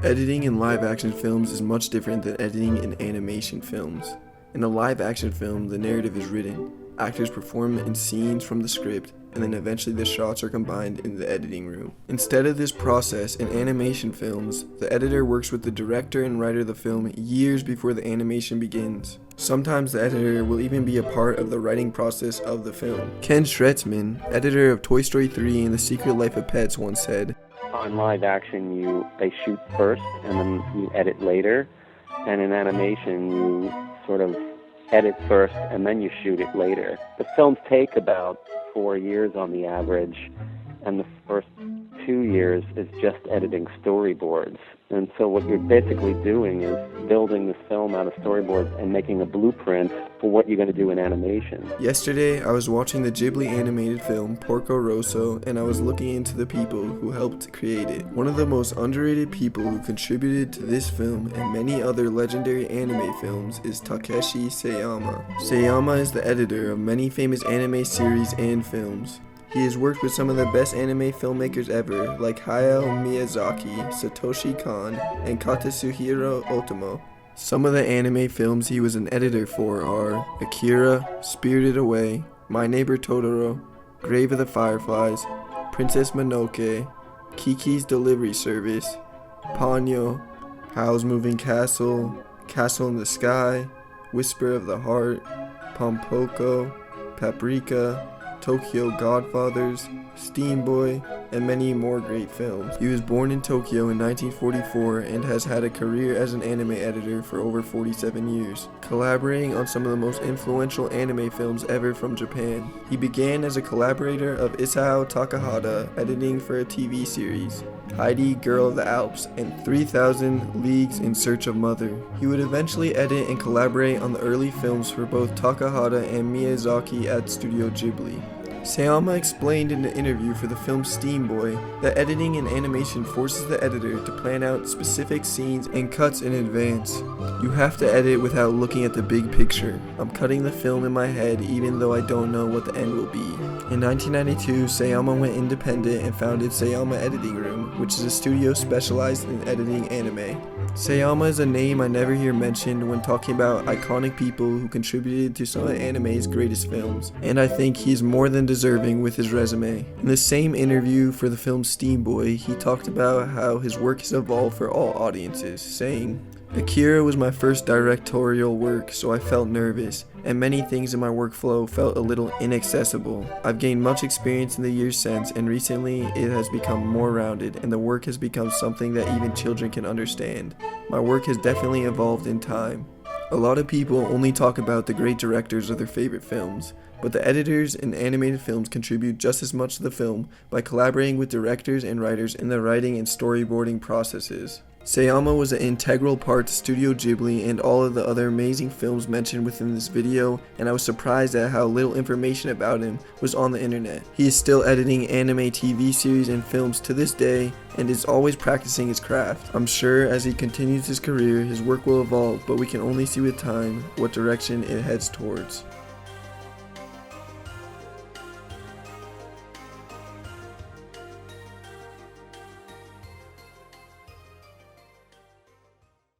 Editing in live-action films is much different than editing in animation films. In a live-action film, the narrative is written, actors perform in scenes from the script, and then eventually the shots are combined in the editing room. Instead of this process, in animation films, the editor works with the director and writer of the film years before the animation begins. Sometimes the editor will even be a part of the writing process of the film. Ken Schretzman, editor of Toy Story 3 and The Secret Life of Pets, once said, "On live action, they shoot first and then you edit later, and in animation you sort of edit first and then you shoot it later. The films take about 4 years on the average, and the first 2 years is just editing storyboards. And so what you're basically doing is building the film out of storyboards and making a blueprint for what you're going to do in animation." Yesterday, I was watching the Ghibli animated film Porco Rosso, and I was looking into the people who helped create it. One of the most underrated people who contributed to this film and many other legendary anime films is Takeshi Seiyama. Seiyama is the editor of many famous anime series and films. He has worked with some of the best anime filmmakers ever, like Hayao Miyazaki, Satoshi Kon, and Katsuhiro Otomo. Some of the anime films he was an editor for are Akira, Spirited Away, My Neighbor Totoro, Grave of the Fireflies, Princess Mononoke, Kiki's Delivery Service, Ponyo, Howl's Moving Castle, Castle in the Sky, Whisper of the Heart, Pompoko, Paprika, Tokyo Godfathers, Steam Boy, and many more great films. He was born in Tokyo in 1944 and has had a career as an anime editor for over 47 years, collaborating on some of the most influential anime films ever from Japan. He began as a collaborator of Isao Takahata, editing for a TV series, Heidi, Girl of the Alps, and 3000 Leagues in Search of Mother. He would eventually edit and collaborate on the early films for both Takahata and Miyazaki at Studio Ghibli. Seiyama explained in an interview for the film Steam Boy that editing in animation forces the editor to plan out specific scenes and cuts in advance. You have to edit without looking at the big picture. I'm cutting the film in my head even though I don't know what the end will be. In 1992, Seiyama went independent and founded Seiyama Editing Room, which is a studio specialized in editing anime. Seiyama is a name I never hear mentioned when talking about iconic people who contributed to some of anime's greatest films, and I think he's more than deserving with his resume. In the same interview for the film Steam Boy, he talked about how his work has evolved for all audiences, saying, "Akira was my first directorial work, so I felt nervous, and many things in my workflow felt a little inaccessible. I've gained much experience in the years since, and recently it has become more rounded, and the work has become something that even children can understand. My work has definitely evolved in time." A lot of people only talk about the great directors of their favorite films, but the editors in animated films contribute just as much to the film by collaborating with directors and writers in the writing and storyboarding processes. Seiyama was an integral part to Studio Ghibli and all of the other amazing films mentioned within this video, and I was surprised at how little information about him was on the internet. He is still editing anime TV series and films to this day, and is always practicing his craft. I'm sure as he continues his career, his work will evolve, but we can only see with time what direction it heads towards.